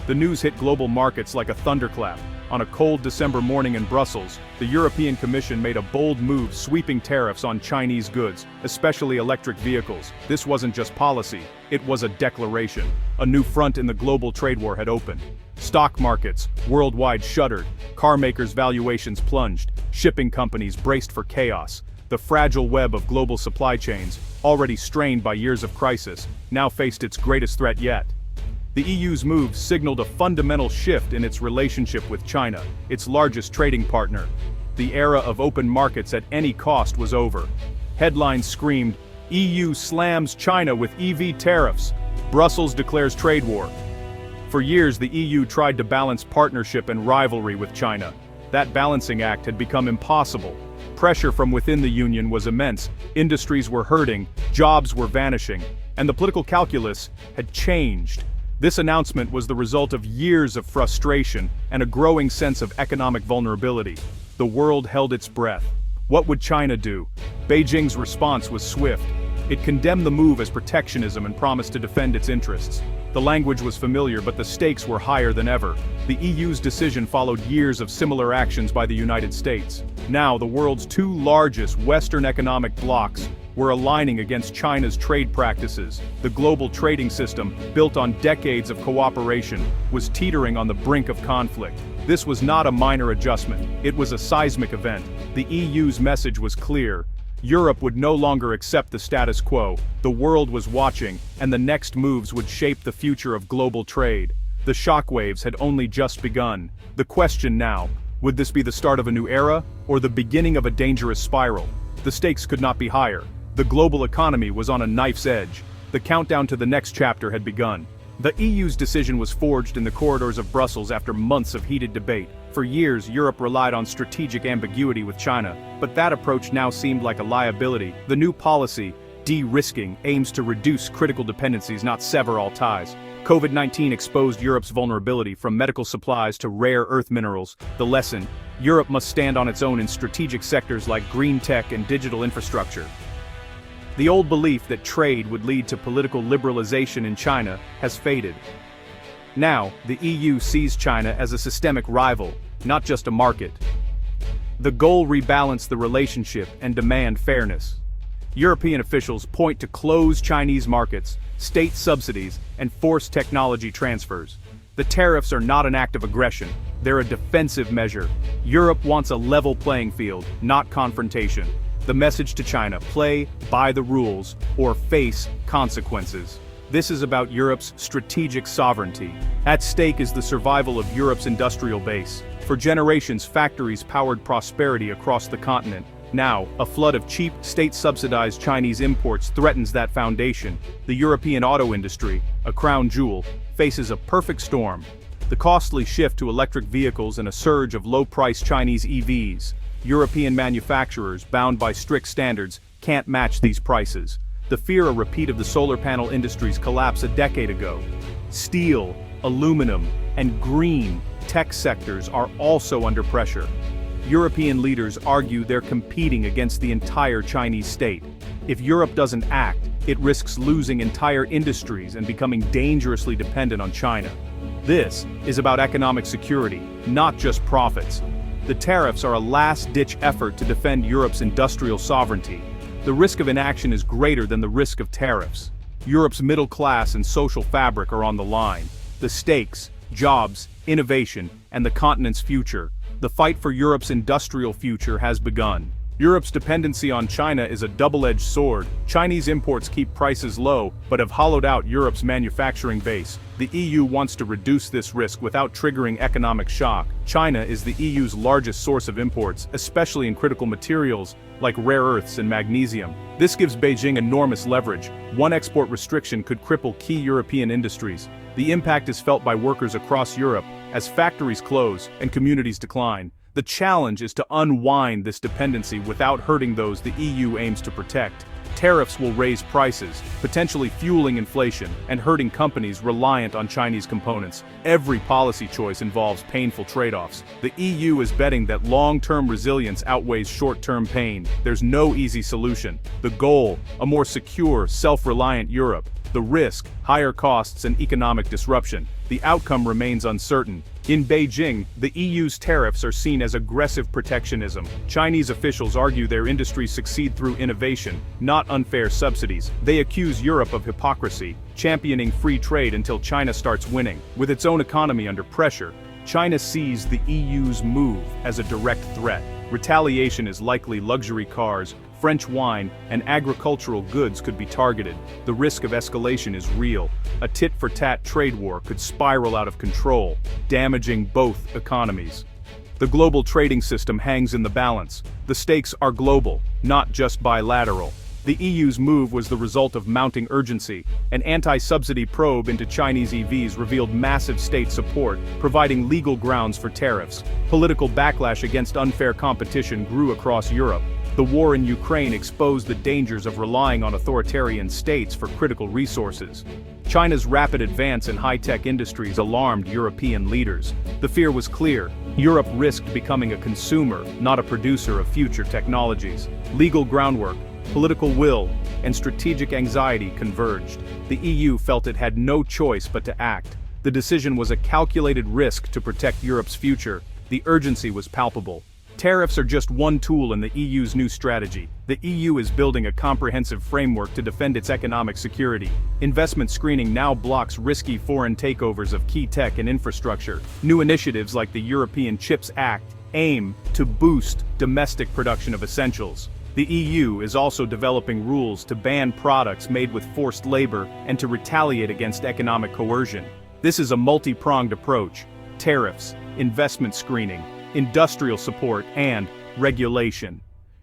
The news hit global markets like a thunderclap. On a cold December morning in Brussels, the European Commission made a bold move sweeping tariffs on Chinese goods, especially electric vehicles. This wasn't just policy, it was a declaration. A new front in the global trade war had opened. Stock markets worldwide shuddered, car makers' valuations plunged, shipping companies braced for chaos. The fragile web of global supply chains, already strained by years of crisis, now faced its greatest threat yet. The EU's move signaled a fundamental shift in its relationship with China, its largest trading partner. The era of open markets at any cost was over. Headlines screamed, "EU slams China with EV tariffs. Brussels declares trade war." For years the EU tried to balance partnership and rivalry with China. That balancing act had become impossible. Pressure from within the Union was immense, industries were hurting, jobs were vanishing, and the political calculus had changed. This announcement was the result of years of frustration and a growing sense of economic vulnerability. The world held its breath. What would China do? Beijing's response was swift. It condemned the move as protectionism and promised to defend its interests. The language was familiar, but the stakes were higher than ever. The EU's decision followed years of similar actions by the United States. Now, the world's two largest Western economic blocs were aligning against China's trade practices. The global trading system, built on decades of cooperation, was teetering on the brink of conflict. This was not a minor adjustment, it was a seismic event. The EU's message was clear. Europe would no longer accept the status quo, the world was watching, and the next moves would shape the future of global trade. The shockwaves had only just begun. The question now, would this be the start of a new era, or the beginning of a dangerous spiral? The stakes could not be higher. The global economy was on a knife's edge. The countdown to the next chapter had begun. The EU's decision was forged in the corridors of Brussels after months of heated debate. For years, Europe relied on strategic ambiguity with China, but that approach now seemed like a liability. The new policy, de-risking, aims to reduce critical dependencies, not sever all ties. COVID-19 exposed Europe's vulnerability from medical supplies to rare earth minerals. The lesson: Europe must stand on its own in strategic sectors like green tech and digital infrastructure. The old belief that trade would lead to political liberalization in China has faded. Now, the EU sees China as a systemic rival, not just a market. The goal: rebalance the relationship and demand fairness. European officials point to close Chinese markets, state subsidies, and forced technology transfers. The tariffs are not an act of aggression, they're a defensive measure. Europe wants a level playing field, not confrontation. The message to China: play by the rules or face consequences. This is about Europe's strategic sovereignty. At stake is the survival of Europe's industrial base. For generations, factories powered prosperity across the continent. Now, a flood of cheap, state-subsidized Chinese imports threatens that foundation. The European auto industry, a crown jewel, faces a perfect storm. The costly shift to electric vehicles and a surge of low-priced Chinese EVs. European manufacturers, bound by strict standards, can't match these prices. The fear a repeat of the solar panel industry's collapse a decade ago. Steel, aluminum, and green tech sectors are also under pressure. European leaders argue they're competing against the entire Chinese state. If Europe doesn't act, it risks losing entire industries and becoming dangerously dependent on China. This is about economic security, not just profits. The tariffs are a last-ditch effort to defend Europe's industrial sovereignty. The risk of inaction is greater than the risk of tariffs. Europe's middle class and social fabric are on the line. The stakes: jobs, innovation, and the continent's future. The fight for Europe's industrial future has begun. Europe's dependency on China is a double-edged sword. Chinese imports keep prices low, but have hollowed out Europe's manufacturing base. The EU wants to reduce this risk without triggering economic shock. China is the EU's largest source of imports, especially in critical materials like rare earths and magnesium. This gives Beijing enormous leverage. One export restriction could cripple key European industries. The impact is felt by workers across Europe as factories close and communities decline. The challenge is to unwind this dependency without hurting those the EU aims to protect. Tariffs will raise prices, potentially fueling inflation and hurting companies reliant on Chinese components. Every policy choice involves painful trade-offs. The EU is betting that long-term resilience outweighs short-term pain. There's no easy solution. The goal: a more secure, self-reliant Europe. The risk: higher costs and economic disruption. the outcome remains uncertain. In Beijing, the EU's tariffs are seen as aggressive protectionism. Chinese officials argue their industries succeed through innovation, not unfair subsidies. They accuse Europe of hypocrisy, championing free trade until China starts winning. With its own economy under pressure, China sees the EU's move as a direct threat. Retaliation is likely. Luxury cars, French wine, and agricultural goods could be targeted. The risk of escalation is real. A tit-for-tat trade war could spiral out of control, damaging both economies. The global trading system hangs in the balance. The stakes are global, not just bilateral. The EU's move was the result of mounting urgency. An anti-subsidy probe into Chinese EVs revealed massive state support, providing legal grounds for tariffs. Political backlash against unfair competition grew across Europe. The war in Ukraine exposed the dangers of relying on authoritarian states for critical resources. China's rapid advance in high-tech industries alarmed European leaders. The fear was clear. Europe risked becoming a consumer, not a producer of future technologies. Legal groundwork, political will, and strategic anxiety converged. The EU felt it had no choice but to act. The decision was a calculated risk to protect Europe's future. The urgency was palpable. Tariffs are just one tool in the EU's new strategy. The EU is building a comprehensive framework to defend its economic security. Investment screening now blocks risky foreign takeovers of key tech and infrastructure. New initiatives like the European Chips Act aim to boost domestic production of essentials. The EU is also developing rules to ban products made with forced labor and to retaliate against economic coercion. This is a multi-pronged approach: tariffs, investment screening, industrial support, and regulation.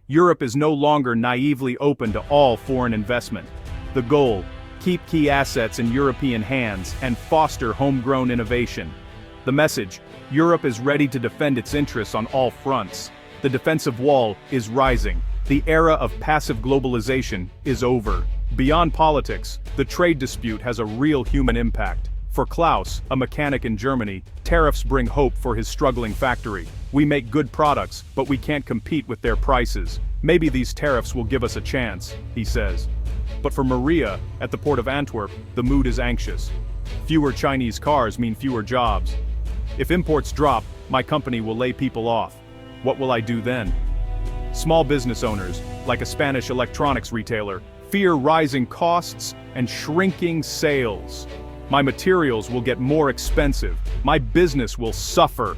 Europe is no longer naively open to all foreign investment. The goal: keep key assets in European hands and foster homegrown innovation. The message: Europe is ready to defend its interests on all fronts. The defensive wall is rising. The era of passive globalization is over. Beyond politics, the trade dispute has a real human impact. For Klaus, a mechanic in Germany, tariffs bring hope for his struggling factory. We make good products, but we can't compete with their prices. Maybe these tariffs will give us a chance, he says. But for Maria, at the port of Antwerp, the mood is anxious. Fewer Chinese cars mean fewer jobs. If imports drop, my company will lay people off. What will I do then? Small business owners, like a Spanish electronics retailer, fear rising costs and shrinking sales. My materials will get more expensive. My business will suffer.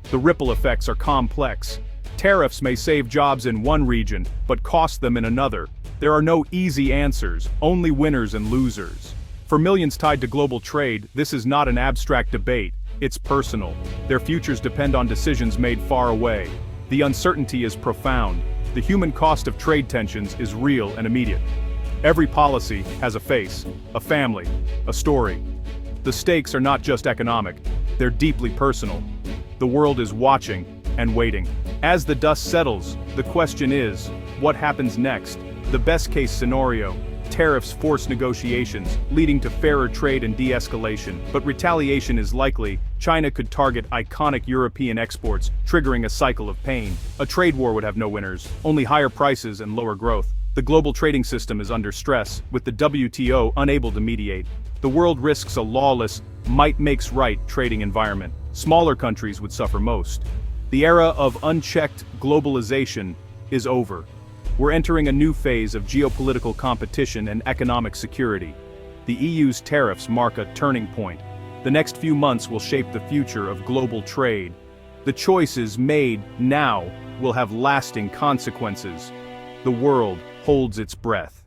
The ripple effects are complex. Tariffs may save jobs in one region, but cost them in another. There are no easy answers, only winners and losers. For millions tied to global trade, this is not an abstract debate, it's personal. Their futures depend on decisions made far away. The uncertainty is profound. The human cost of trade tensions is real and immediate. Every policy has a face, a family, a story. The stakes are not just economic, they're deeply personal. The world is watching and waiting. As the dust settles, the question is, what happens next? The best-case scenario: tariffs force negotiations, leading to fairer trade and de-escalation. But retaliation is likely. China could target iconic European exports, triggering a cycle of pain. A trade war would have no winners, only higher prices and lower growth. The global trading system is under stress, with the WTO unable to mediate. The world risks a lawless, might-makes-right trading environment. Smaller countries would suffer most. The era of unchecked globalization is over. We're entering a new phase of geopolitical competition and economic security. The EU's tariffs mark a turning point. The next few months will shape the future of global trade. The choices made now will have lasting consequences. The world holds its breath.